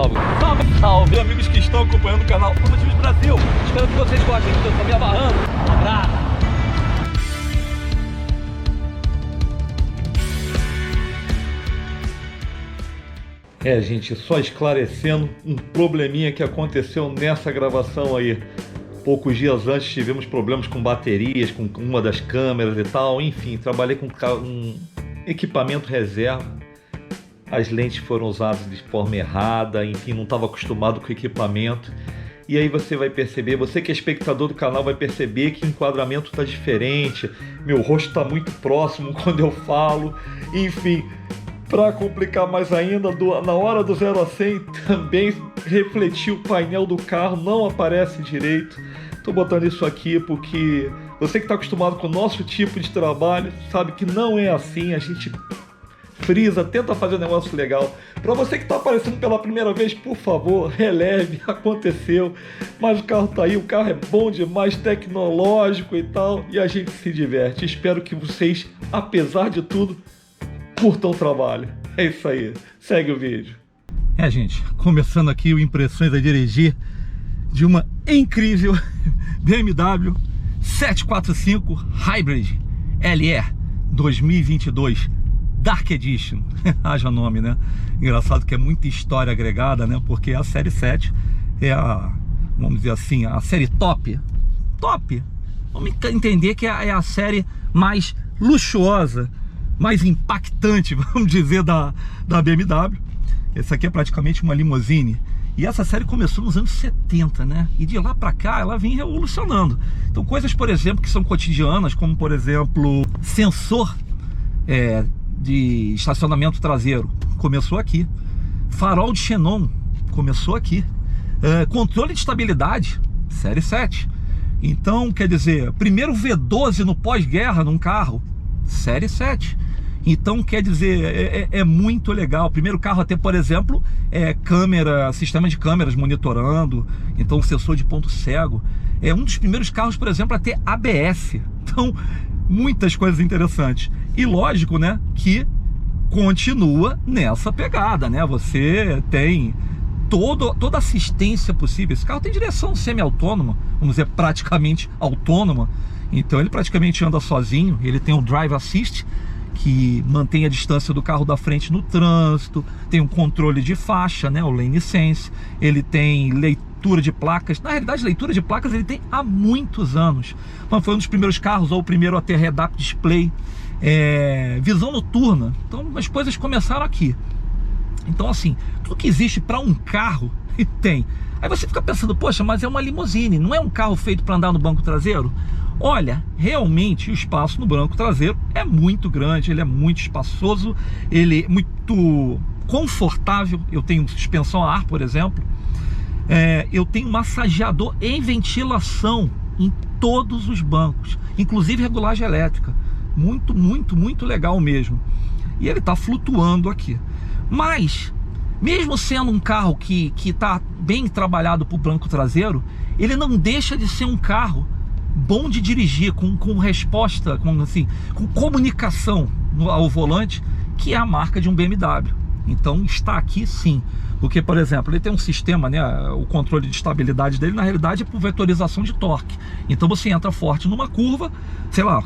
salve. Salve, salve, amigos que estão acompanhando o canal Automotivos Brasil. Espero que vocês gostem, que eu tô me abarrando. Um abraço. Gente, só esclarecendo um probleminha que aconteceu nessa gravação aí. Poucos dias antes tivemos problemas com baterias, com uma das câmeras e tal. Enfim, trabalhei com um equipamento reserva. As lentes foram usadas de forma errada, enfim, não estava acostumado com o equipamento. E aí você vai perceber, você que é espectador do canal vai perceber que o enquadramento está diferente, meu rosto está muito próximo quando eu falo, enfim. Para complicar mais ainda, na hora do 0 a 100 também refletiu o painel do carro, não aparece direito. Estou botando isso aqui porque você que está acostumado com o nosso tipo de trabalho sabe que não é assim, a gente frisa, tenta fazer um negócio legal. Para você que está aparecendo pela primeira vez, por favor, releve, aconteceu, mas o carro tá aí, o carro é bom demais, tecnológico e tal, e a gente se diverte. Espero que vocês, apesar de tudo, curtam o trabalho. É isso aí, segue o vídeo. Gente, começando aqui o Impressões a dirigir de uma incrível BMW 745 Hybrid LE 2022 Dark Edition. Haja nome, né? Engraçado que é muita história agregada, né? Porque a série 7 é a, vamos dizer assim, a série top. Vamos entender que é a série mais luxuosa, mais impactante, vamos dizer, da BMW. Essa aqui é praticamente uma limousine. E essa série começou nos anos 70, né? E de lá pra cá ela vem revolucionando. Então coisas, por exemplo, que são cotidianas, como por exemplo, sensor de estacionamento traseiro, começou aqui. Farol de xenon, começou aqui. Controle de estabilidade, série 7. Então, quer dizer, primeiro V12 no pós-guerra num carro, série 7. Então, quer dizer, é muito legal. Primeiro carro a ter, por exemplo, câmera, sistema de câmeras monitorando, então sensor de ponto cego. É um dos primeiros carros, por exemplo, a ter ABS. Então, muitas coisas interessantes. E lógico, né, que continua nessa pegada, né? Você tem toda assistência possível. Esse carro tem direção semi-autônoma, vamos dizer, praticamente autônoma. Então ele praticamente anda sozinho. Ele tem o Drive Assist, que mantém a distância do carro da frente no trânsito. Tem um controle de faixa, né, o Lane Sense. Ele tem leitura de placas. Na realidade, leitura de placas ele tem há muitos anos. Mas foi um dos primeiros carros, ou o primeiro a ter head-up display. Visão noturna. Então as coisas começaram aqui. Então assim, tudo que existe para um carro tem. Aí você fica pensando, poxa, mas é uma limousine, não é um carro feito para andar no banco traseiro? Olha, realmente o espaço no banco traseiro é muito grande, ele é muito espaçoso, ele é muito confortável. Eu tenho suspensão a ar, por exemplo. Eu tenho massageador em ventilação em todos os bancos, inclusive regulagem elétrica. Muito legal mesmo. E ele está flutuando aqui. Mas, mesmo sendo um carro que está bem trabalhado para o banco traseiro, ele não deixa de ser um carro bom de dirigir, com resposta, com comunicação ao volante, que é a marca de um BMW. Então está aqui sim. Porque, por exemplo, ele tem um sistema, né, o controle de estabilidade dele, na realidade, é por vetorização de torque. Então você entra forte numa curva, sei lá,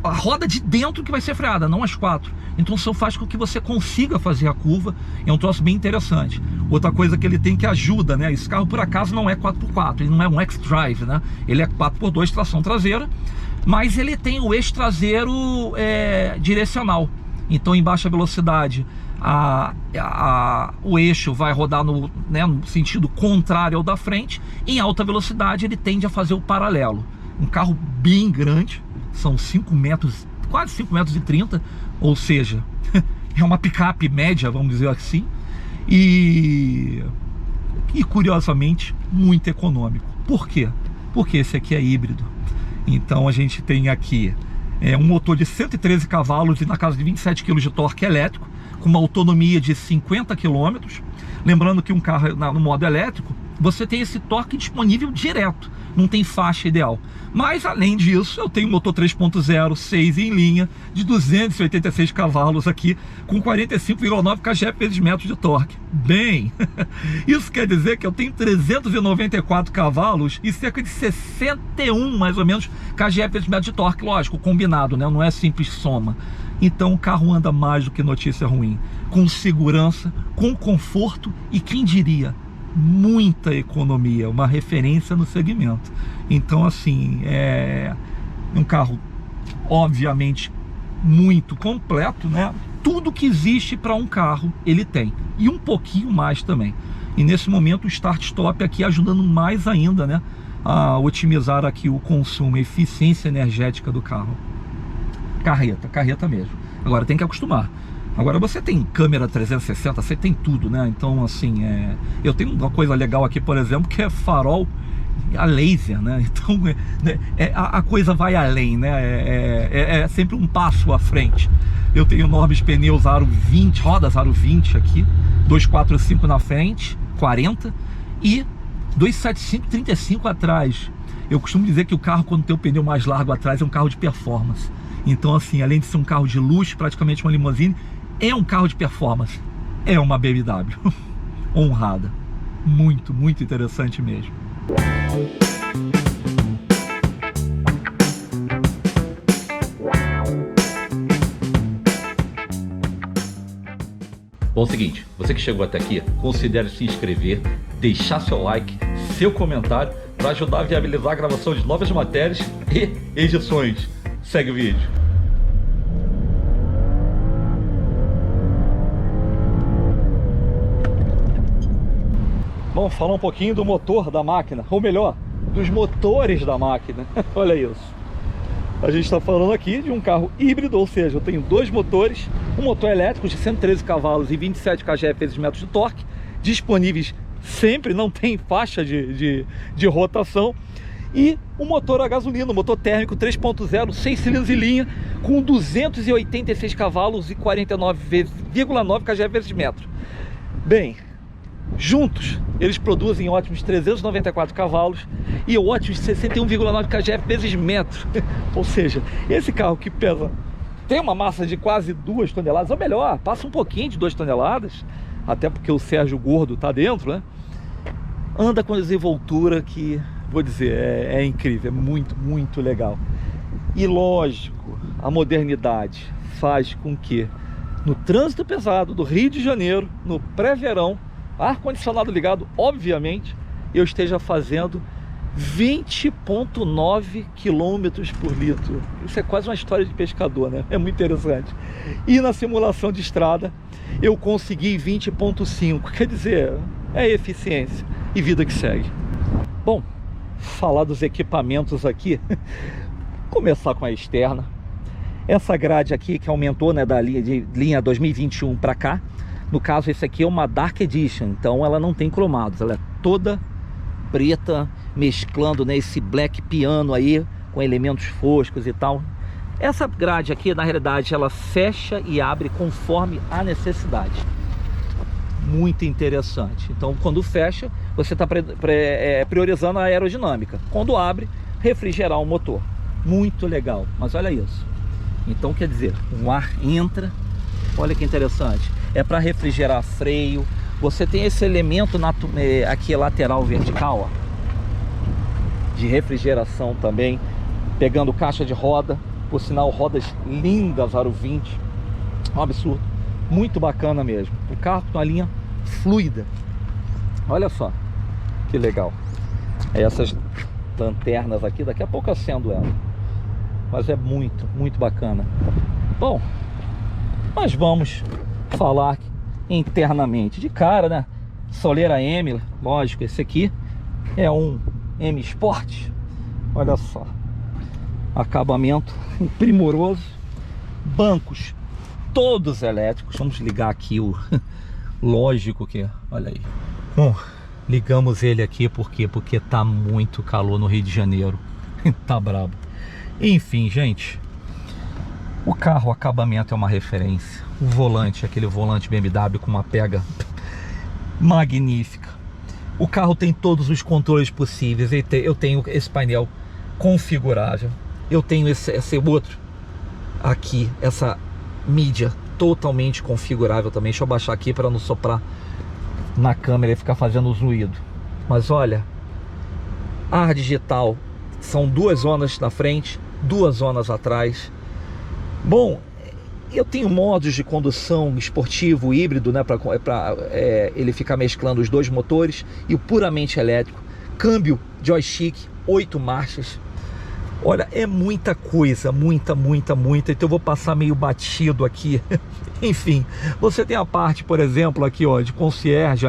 a roda de dentro que vai ser freada, não as quatro. Então isso faz com que você consiga fazer a curva. É um troço bem interessante. Outra coisa que ele tem que ajuda, né, esse carro por acaso não é 4x4, ele não é um X-Drive, né, ele é 4x2 tração traseira, mas ele tem o eixo traseiro direcional. Então em baixa velocidade o eixo vai rodar no sentido contrário ao da frente. Em alta velocidade ele tende a fazer o paralelo. Um carro bem grande, são 5 metros, quase 5 metros e 30, ou seja, é uma picape média, vamos dizer assim, e curiosamente muito econômico. Por quê? Porque esse aqui é híbrido. Então a gente tem aqui um motor de 113 cavalos e na casa de 27 kg de torque elétrico, com uma autonomia de 50 km. Lembrando que um carro no modo elétrico, você tem esse torque disponível direto, não tem faixa ideal. Mas além disso, eu tenho um motor 3.0, 6 em linha, de 286 cavalos aqui, com 45,9 kgfm de torque. Bem, isso quer dizer que eu tenho 394 cavalos e cerca de 61, mais ou menos, kgfm de torque, lógico, combinado, né? Não é simples soma. Então o carro anda mais do que notícia ruim, com segurança, com conforto e, quem diria, muita economia, uma referência no segmento. Então, assim, é um carro obviamente muito completo, né? Tudo que existe para um carro ele tem, e um pouquinho mais também. E nesse momento o start-stop aqui ajudando mais ainda, né, a otimizar aqui o consumo, a eficiência energética do carro. Carreta mesmo. Agora tem que acostumar. Agora você tem câmera 360, você tem tudo, né? Então, assim, eu tenho uma coisa legal aqui, por exemplo, que é farol a laser, né? Então a coisa vai além, né? É sempre um passo à frente. Eu tenho enormes pneus aro 20, rodas aro 20 aqui, 245 na frente, 40 e 275, 35 atrás. Eu costumo dizer que o carro, quando tem o pneu mais largo atrás, é um carro de performance. Então, assim, além de ser um carro de luxo, praticamente uma limousine, é um carro de performance, é uma BMW honrada, muito, muito interessante mesmo. Bom, é o seguinte, você que chegou até aqui, considere se inscrever, deixar seu like, seu comentário, para ajudar a viabilizar a gravação de novas matérias e edições. Segue o vídeo. Vamos falar um pouquinho do motor da máquina, ou melhor, dos motores da máquina. Olha isso. A gente está falando aqui de um carro híbrido, ou seja, eu tenho dois motores, um motor elétrico de 113 cavalos e 27 kgfm de torque, disponíveis sempre, não tem faixa de rotação, e um motor a gasolina, um motor térmico 3.0, 6 cilindros em linha, com 286 cavalos e 49,9 kgfm. Bem, juntos eles produzem ótimos 394 cavalos e ótimos 61,9 kgfm. Ou seja, esse carro que pesa, tem uma massa de quase 2 toneladas, ou melhor, passa um pouquinho de 2 toneladas, até porque o Sérgio Gordo tá dentro, né? Anda com desenvoltura que, vou dizer, é incrível, é muito, muito legal. E lógico, a modernidade faz com que no trânsito pesado do Rio de Janeiro, no pré-verão, ar-condicionado ligado, obviamente, eu esteja fazendo 20,9 km por litro. Isso é quase uma história de pescador, né? É muito interessante. E na simulação de estrada eu consegui 20,5. Quer dizer, é eficiência e vida que segue. Bom, falar dos equipamentos aqui. Começar com a externa. Essa grade aqui que aumentou, né, da linha 2021 para cá. No caso, esse aqui é uma Dark Edition, então ela não tem cromados, ela é toda preta, mesclando, né, esse black piano aí com elementos foscos e tal. Essa grade aqui, na realidade, ela fecha e abre conforme a necessidade. Muito interessante. Então, quando fecha, você está priorizando a aerodinâmica. Quando abre, refrigerar o motor. Muito legal. Mas olha isso. Então, quer dizer, o ar entra. Olha que interessante. É para refrigerar freio. Você tem esse elemento aqui lateral vertical, ó, de refrigeração também, pegando caixa de roda, por sinal, rodas lindas, aro 20, um absurdo, muito bacana mesmo. O carro com a linha fluida, olha só que legal. Essas lanternas aqui, daqui a pouco acendo ela, mas é muito, muito bacana. Bom, mas vamos falar internamente. De cara, né? Soleira M, lógico, esse aqui é um M Sport. Olha só, acabamento primoroso, bancos todos elétricos. Vamos ligar aqui o lógico que, olha aí. Bom, ligamos ele aqui porque tá muito calor no Rio de Janeiro. Tá brabo. Enfim, gente, o carro, o acabamento é uma referência. O volante, aquele volante BMW com uma pega magnífica. O carro tem todos os controles possíveis. Eu tenho esse painel configurável. Eu tenho esse outro aqui, essa mídia totalmente configurável também. Deixa eu baixar aqui para não soprar na câmera e ficar fazendo ruído. Mas olha, ar digital, são 2 zonas na frente, 2 zonas atrás. Bom, eu tenho modos de condução esportivo, híbrido, né, para ele ficar mesclando os 2 motores, e o puramente elétrico. Câmbio joystick, 8 marchas. Olha, é muita coisa, muita. Então eu vou passar meio batido aqui. Enfim, você tem a parte, por exemplo, aqui, ó, de concierge,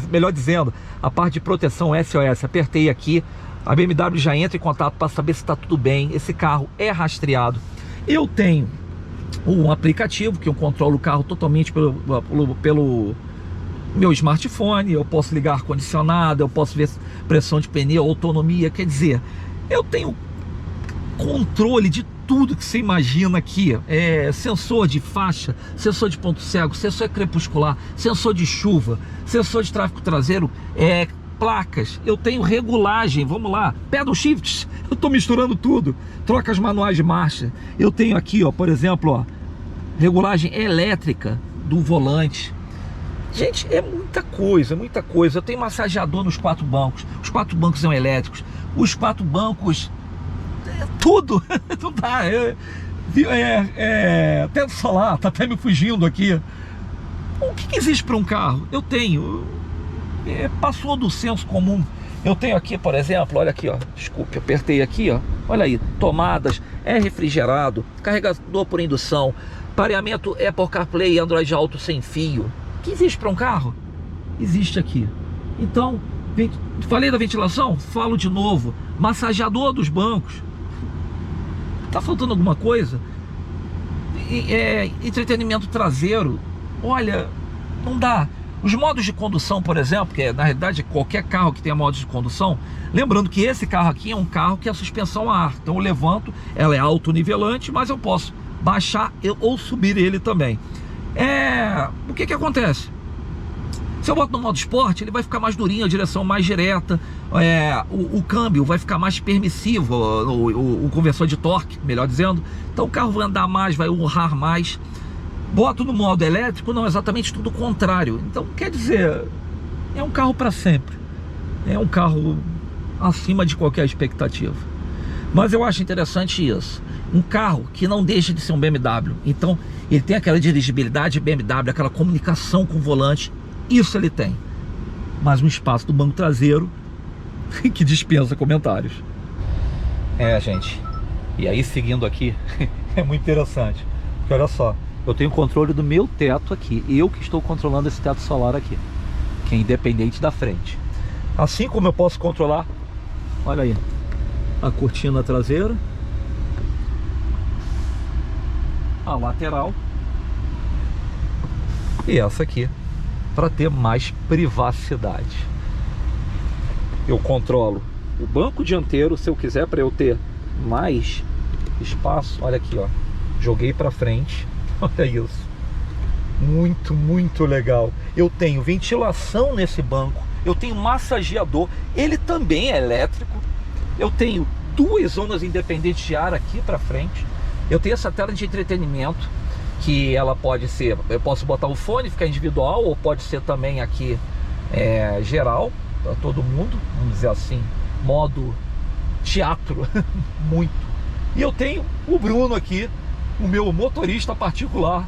melhor dizendo, a parte de proteção SOS. Apertei aqui, a BMW já entra em contato para saber se está tudo bem. Esse carro é rastreado. Eu tenho um aplicativo que eu controlo o carro totalmente pelo meu smartphone. Eu posso ligar ar-condicionado, eu posso ver pressão de pneu, autonomia. Quer dizer, eu tenho controle de tudo que você imagina aqui. Sensor de faixa, sensor de ponto cego, sensor crepuscular, sensor de chuva, sensor de tráfego traseiro, placas. Eu tenho regulagem, vamos lá, pedal shifts, eu estou misturando tudo, trocas manuais de marcha. Eu tenho aqui, ó, por exemplo, ó, regulagem elétrica do volante. Gente, é muita coisa, muita coisa. Eu tenho massageador nos 4 bancos. Os 4 bancos são elétricos. Os 4 bancos, tudo. Não dá. Teto solar, tá até me fugindo aqui. O que existe para um carro? Eu tenho. Passou do senso comum. Eu tenho aqui, por exemplo, olha aqui, ó. Desculpe, apertei aqui, ó. Olha aí, tomadas, é refrigerado, carregador por indução, pareamento Apple CarPlay e Android Auto sem fio. O que existe para um carro? Existe aqui. Então, falei da ventilação? Falo de novo. Massageador dos bancos. Tá faltando alguma coisa? Entretenimento traseiro. Olha, não dá. Os modos de condução, por exemplo, que na realidade qualquer carro que tenha modos de condução, lembrando que esse carro aqui é um carro que é a suspensão a ar. Então eu levanto, ela é autonivelante, mas eu posso baixar ou subir ele também. O que acontece? Se eu boto no modo esporte, ele vai ficar mais durinho, a direção mais direta, o câmbio vai ficar mais permissivo, o conversor de torque, melhor dizendo. Então o carro vai andar mais, vai urrar mais. Boto no modo elétrico, não, exatamente tudo o contrário. Então, quer dizer, é um carro para sempre. É um carro acima de qualquer expectativa. Mas eu acho interessante isso. Um carro que não deixa de ser um BMW. Então, ele tem aquela dirigibilidade BMW, aquela comunicação com o volante. Isso ele tem. Mas um espaço do banco traseiro que dispensa comentários. Gente. E aí, seguindo aqui, é muito interessante. Porque olha só. Eu tenho controle do meu teto aqui. Eu que estou controlando esse teto solar aqui, que é independente da frente. Assim como eu posso controlar, olha aí, a cortina traseira, a lateral e essa aqui, para ter mais privacidade. Eu controlo o banco dianteiro, se eu quiser, para eu ter mais espaço. Olha aqui, ó, joguei para frente. Olha isso, muito legal. Eu tenho ventilação nesse banco, eu tenho massageador, ele também é elétrico. Eu tenho 2 zonas independentes de ar aqui para frente. Eu tenho essa tela de entretenimento, que ela pode ser, eu posso botar o fone, ficar individual, ou pode ser também aqui geral, para todo mundo, vamos dizer assim, modo teatro. Muito. E eu tenho o Bruno aqui, o meu motorista particular.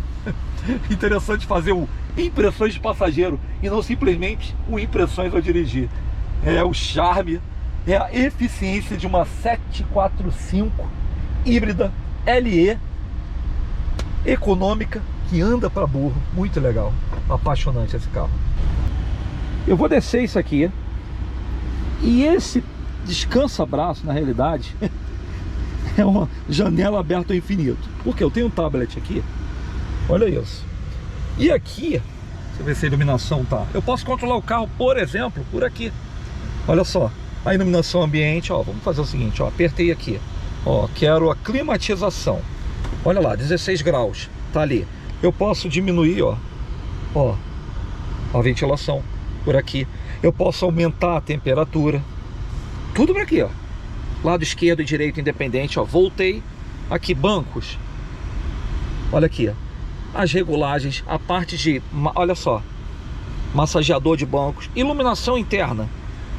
Interessante fazer o impressões de passageiro e não simplesmente o impressões ao dirigir. É o charme, é a eficiência de uma 745 híbrida LE econômica que anda para burro. Muito legal, apaixonante esse carro. Eu vou descer isso aqui, e esse descansa-braço na realidade é uma janela aberta ao infinito, porque eu tenho um tablet aqui, olha isso. E aqui, deixa eu ver se a iluminação tá. Eu posso controlar o carro, por exemplo, por aqui. Olha só, a iluminação ambiente, ó, vamos fazer o seguinte, ó, apertei aqui, ó, quero a climatização. Olha lá, 16 graus, tá ali. Eu posso diminuir, ó, a ventilação por aqui. Eu posso aumentar a temperatura. Tudo por aqui, ó. Lado esquerdo e direito independente, ó. Voltei. Aqui, bancos. Olha aqui, ó. As regulagens, a parte de... Olha só. Massageador de bancos. Iluminação interna.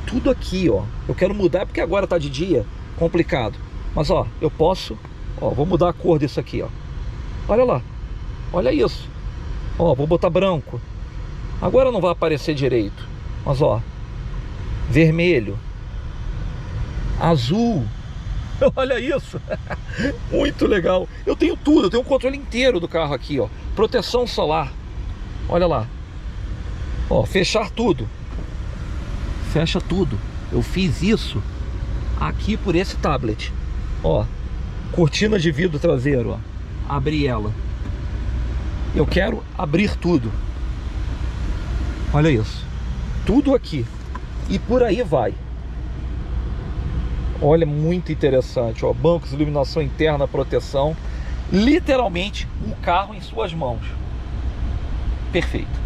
Tudo aqui, ó. Eu quero mudar porque agora tá de dia. Complicado. Mas, ó, eu posso... Ó, vou mudar a cor disso aqui, ó. Olha lá. Olha isso. Ó, vou botar branco. Agora não vai aparecer direito. Mas, ó. Vermelho. Azul. Olha isso. Muito legal. Eu tenho tudo. Eu tenho o controle inteiro do carro aqui, ó. Proteção solar. Olha lá. Ó, fechar tudo. Fecha tudo. Eu fiz isso aqui por esse tablet. Ó. Cortina de vidro traseiro, ó. Abri ela. Eu quero abrir tudo. Olha isso. Tudo aqui. E por aí vai. Olha, muito interessante, ó. Bancos, iluminação interna, proteção. Literalmente um carro em suas mãos. Perfeito.